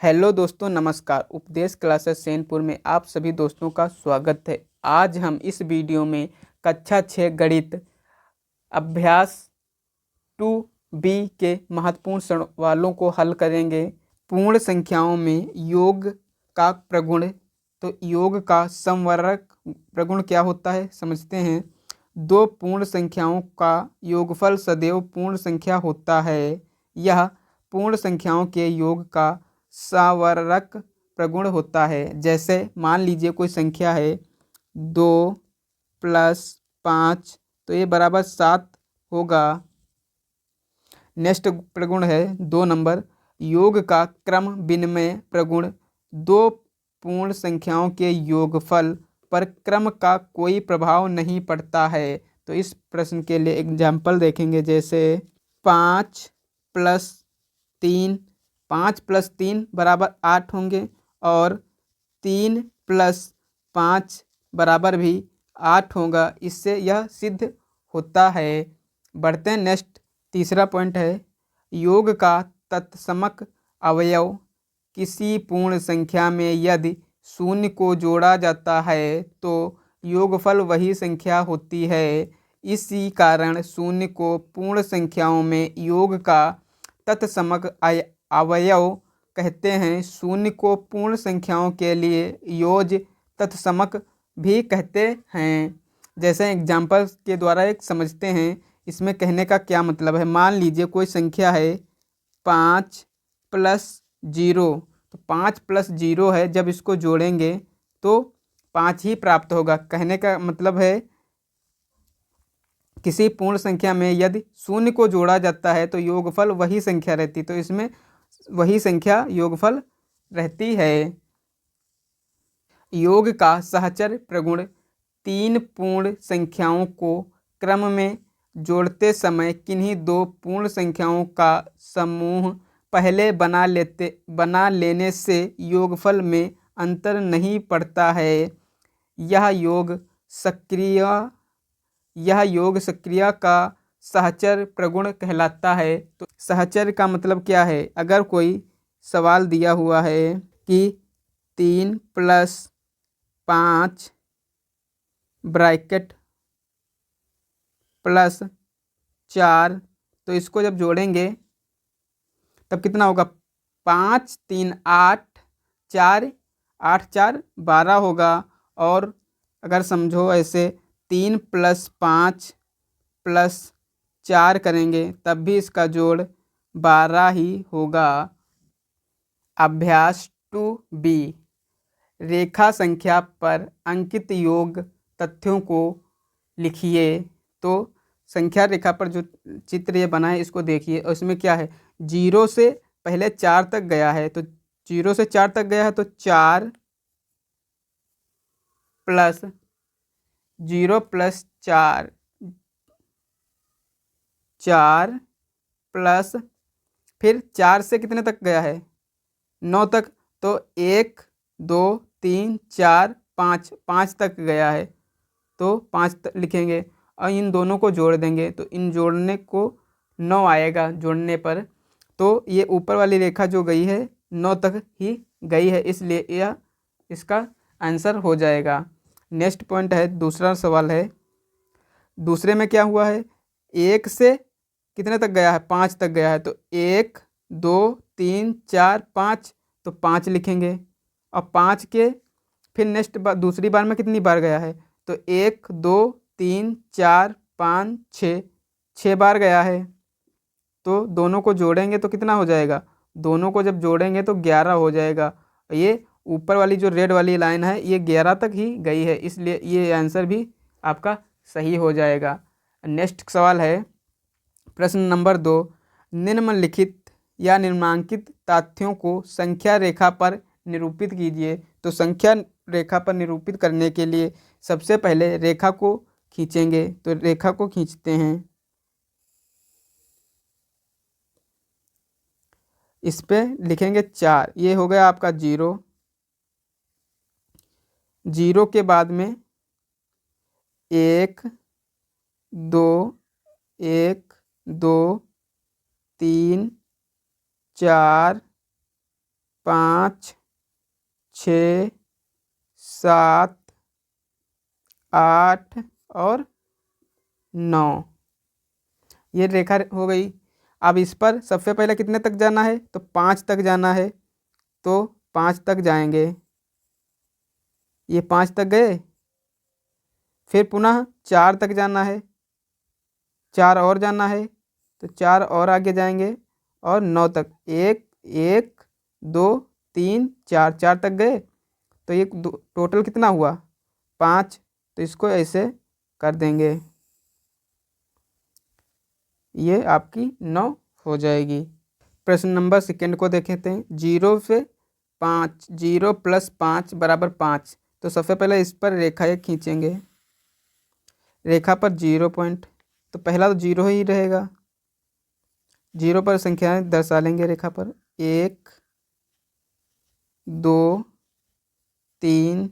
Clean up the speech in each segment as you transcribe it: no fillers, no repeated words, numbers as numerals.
Hello दोस्तों, नमस्कार। उपदेश क्लासेस सैनपुर में आप सभी दोस्तों का स्वागत है। आज हम इस वीडियो में कक्षा 6 गणित अभ्यास 2B के महत्वपूर्ण सवालों को हल करेंगे। पूर्ण संख्याओं में योग का प्रगुण। तो योग का समवर्ग प्रगुण क्या होता है समझते हैं। दो पूर्ण संख्याओं का योगफल सदैव पूर्ण संख्या होता है। यह पूर्ण संख्याओं के योग का सावर्रक प्रगुण होता है। जैसे मान लीजिए कोई संख्या है 2+5, तो ये बराबर 7 होगा। नेक्स्ट प्रगुण है 2 नंबर, योग का क्रम विनिमय प्रगुण। दो पूर्ण संख्याओं के योगफल पर क्रम का कोई प्रभाव नहीं पड़ता है। तो इस प्रश्न के लिए एग्जाम्पल देखेंगे। जैसे 5+3, 5+3 बराबर 8 होंगे और 3+5 बराबर भी 8 होगा। इससे यह सिद्ध होता है। बढ़ते हैं नेक्स्ट। तीसरा पॉइंट है, योग का तत्समक अवयव। किसी पूर्ण संख्या में यदि शून्य को जोड़ा जाता है तो योगफल वही संख्या होती है। इसी कारण शून्य को पूर्ण संख्याओं में योग का तत्समक अवयव कहते हैं। शून्य को पूर्ण संख्याओं के लिए योज तत्समक भी कहते हैं। जैसे एग्जाम्पल के द्वारा एक समझते हैं इसमें कहने का क्या मतलब है। मान लीजिए कोई संख्या है 5+0, तो 5+0 है, जब इसको जोड़ेंगे तो 5 ही प्राप्त होगा। कहने का मतलब है किसी पूर्ण संख्या में यदि शून्य को जोड़ा जाता है तो योगफल वही संख्या रहती, तो इसमें वही संख्या योगफल रहती है। योग का सहचर प्रगुण। तीन पूर्ण संख्याओं को क्रम में जोड़ते समय किन्हीं दो पूर्ण संख्याओं का समूह पहले बना लेने से योगफल में अंतर नहीं पड़ता है। यह योग सक्रिय का सहचर प्रगुण कहलाता है। तो सहचर का मतलब क्या है। अगर कोई सवाल दिया हुआ है कि 3+5 ब्रैकेट +4, तो इसको जब जोड़ेंगे तब कितना होगा। 5 3 8, 4 8 4 12 होगा। और अगर समझो ऐसे 3+5+4 करेंगे तब भी इसका जोड़ 12 ही होगा। अभ्यास 2B, रेखा संख्या पर अंकित योग तथ्यों को लिखिए। तो संख्या रेखा पर जो चित्र ये बना है इसको देखिए, और इसमें क्या है, 0 से पहले 4 तक गया है। तो 0 से 4 तक गया है तो 4 प्लस 0 प्लस 4, 4 प्लस फिर 4 से कितने तक गया है, 9 तक। तो 1 2 3 4 5, 5 तक गया है तो 5 लिखेंगे और इन दोनों को जोड़ देंगे तो इन जोड़ने को 9 आएगा जोड़ने पर। तो ये ऊपर वाली रेखा जो गई है 9 तक ही गई है, इसलिए यह इसका आंसर हो जाएगा। नेक्स्ट पॉइंट है, दूसरा सवाल है। दूसरे में क्या हुआ है, 1 से कितने तक गया है, 5 तक गया है। तो 1 2 3 4 5, तो 5 लिखेंगे। और 5 के फिर नेक्स्ट बार दूसरी बार में कितनी बार गया है, तो 1 2 3 4 5 6, 6 बार गया है। तो दोनों को जोड़ेंगे तो कितना हो जाएगा, दोनों को जब जोड़ेंगे तो 11 हो जाएगा। ये ऊपर वाली जो रेड वाली लाइन है ये 11 तक ही गई है, इसलिए ये आंसर भी आपका सही हो जाएगा। नेक्स्ट सवाल है प्रश्न नंबर 2, निम्नलिखित या निम्नांकित तथ्यों को संख्या रेखा पर निरूपित कीजिए। तो संख्या रेखा पर निरूपित करने के लिए सबसे पहले रेखा को खींचेंगे। तो रेखा को खींचते हैं, इस पे लिखेंगे 4, ये हो गया आपका 0। 0 के बाद में 1 2 1 2 3 4 5 6 7 8 और 9। ये रेखा हो गई। अब इस पर सबसे पहले कितने तक जाना है, तो 5 तक जाना है, तो 5 तक जाएंगे। ये 5 तक गए। फिर पुनः 4 तक जाना है, 4 और जाना है, तो 4 और आगे जाएंगे और 9 तक। 1 1 2 3 4, 4 तक गए। तो ये टोटल कितना हुआ, 5। तो इसको ऐसे कर देंगे, ये आपकी 9 हो जाएगी। प्रश्न नंबर सेकेंड को देखते हैं। 0 से 5, 0 + 5 = 5। तो सबसे पहले इस पर रेखा एक खींचेंगे। रेखा पर 0 पॉइंट, तो पहला तो 0 ही रहेगा। 0 पर संख्याएं दर्शा लेंगे रेखा पर। 1 2 3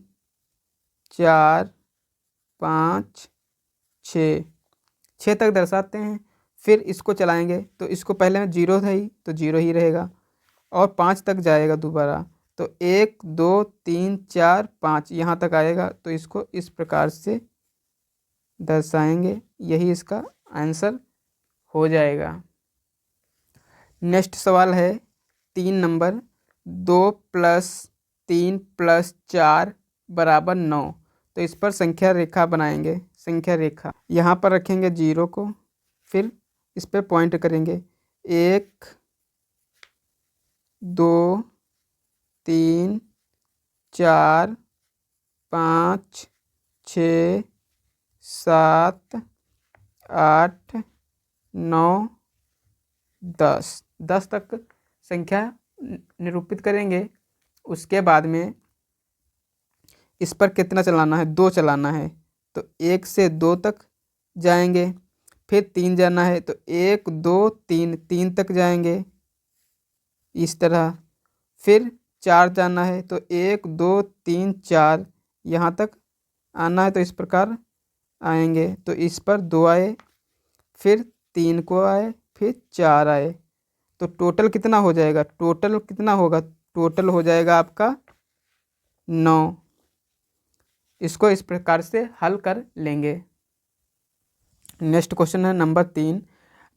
4 5 6, 6 तक दर्शाते हैं। फिर इसको चलाएंगे, तो इसको पहले में 0 था ही, तो 0 ही रहेगा और 5 तक जाएगा दोबारा। तो 1 2 3 4 5 यहाँ तक आएगा। तो इसको इस प्रकार से दर्शाएंगे, यही इसका आंसर हो जाएगा। नेक्स्ट सवाल है 3 नंबर। 2 + 3 + 4 = 9। तो इस पर संख्या रेखा बनाएंगे। संख्या रेखा यहाँ पर रखेंगे 0 को, फिर इस पर पॉइंट करेंगे। 1 2 3 4 5 6 7 8 9 10, 10 तक संख्या निरूपित करेंगे। उसके बाद में इस पर कितना चलाना है, 2 चलाना है। तो 1 से 2 तक जाएंगे। फिर 3 जाना है, तो 1 2 3, 3 तक जाएंगे इस तरह। फिर 4 जाना है, तो 1 2 3 4 यहाँ तक आना है, तो इस प्रकार आएंगे। तो इस पर 2 आए, फिर 3 को आए, फिर 4 आए। तो टोटल कितना हो जाएगा, टोटल कितना होगा, टोटल हो जाएगा आपका 9। इसको इस प्रकार से हल कर लेंगे। नेक्स्ट क्वेश्चन है नंबर 3।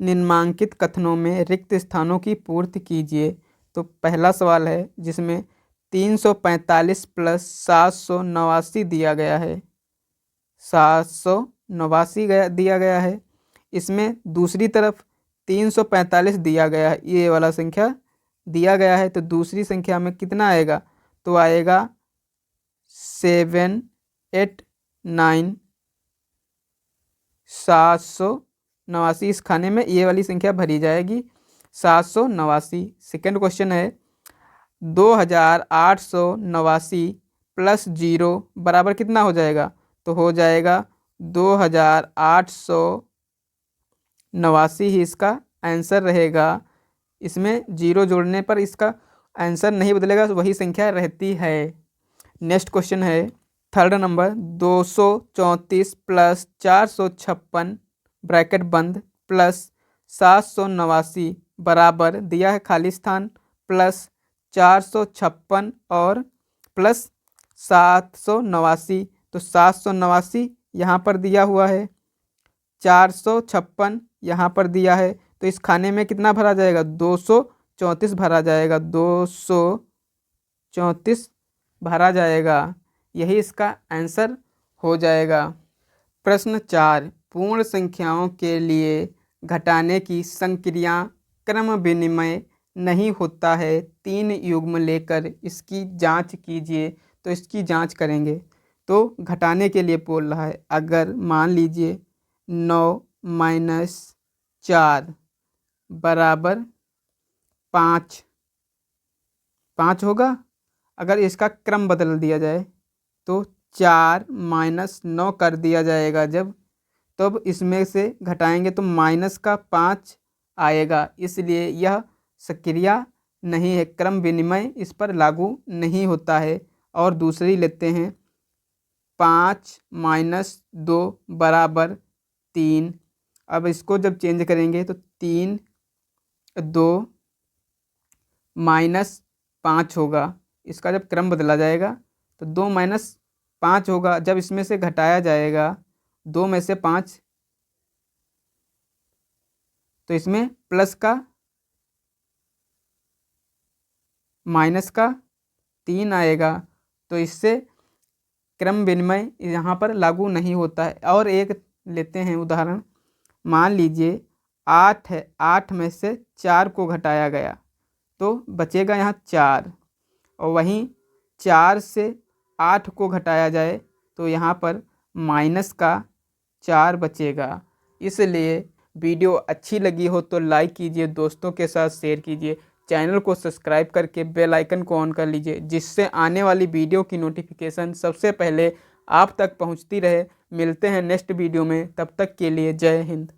निम्नांकित कथनों में रिक्त स्थानों की पूर्ति कीजिए। तो पहला सवाल है जिसमें 345 + 789 दिया गया है। 789 दिया गया है। इसमें दूसरी तरफ 345 दिया गया है, ये वाला संख्या दिया गया है। तो दूसरी संख्या में कितना आएगा, तो आएगा 7 8 9 789। इस खाने में ये वाली संख्या भरी जाएगी 789। सेकेंड क्वेश्चन है 2889 + 0 बराबर कितना हो जाएगा, तो हो जाएगा 2889 ही इसका आंसर रहेगा। इसमें 0 जोड़ने पर इसका आंसर नहीं बदलेगा, वही संख्या रहती है। नेक्स्ट क्वेश्चन है थर्ड नंबर। 234 + 456 ब्रैकेट बंद + 789 बराबर दिया है खाली स्थान प्लस 456 और प्लस 789। तो 789 यहाँ पर दिया हुआ है, 456 यहाँ पर दिया है। तो इस खाने में कितना भरा जाएगा, 234 भरा जाएगा, 234 भरा जाएगा। यही इसका आंसर हो जाएगा। प्रश्न 4। पूर्ण संख्याओं के लिए घटाने की संक्रिया क्रम विनिमय नहीं होता है। 3 युग्म लेकर इसकी जांच कीजिए। तो इसकी जांच करेंगे। तो घटाने के लिए बोल रहा है, अगर मान लीजिए 9 - 4 बराबर 5 होगा। अगर इसका क्रम बदल दिया जाए तो 4 - 9 कर दिया जाएगा जब, तब इसमें से घटाएंगे तो -5 आएगा। इसलिए यह सक्रिया नहीं है, क्रम विनिमय इस पर लागू नहीं होता है। और दूसरी लेते हैं 5 - 2 बराबर 3। अब इसको जब चेंज करेंगे तो 3 2 - 5 होगा। इसका जब क्रम बदला जाएगा तो 2 माइनस 5 होगा। जब इसमें से घटाया जाएगा 2 में से 5 तो इसमें प्लस का माइनस का 3 आएगा। तो इससे क्रम विनिमय यहाँ पर लागू नहीं होता है। और एक लेते हैं उदाहरण। मान लीजिए 8 है, 8 में से 4 को घटाया गया तो बचेगा यहाँ 4, और वहीं 4 से 8 को घटाया जाए तो यहाँ पर माइनस का 4 बचेगा। इसलिए वीडियो अच्छी लगी हो तो लाइक कीजिए, दोस्तों के साथ शेयर कीजिए, चैनल को सब्सक्राइब करके बेल आइकन को ऑन कर लीजिए, जिससे आने वाली वीडियो की नोटिफिकेशन सबसे पहले आप तक पहुंचती रहे। मिलते हैं नेक्स्ट वीडियो में, तब तक के लिए जय हिंद।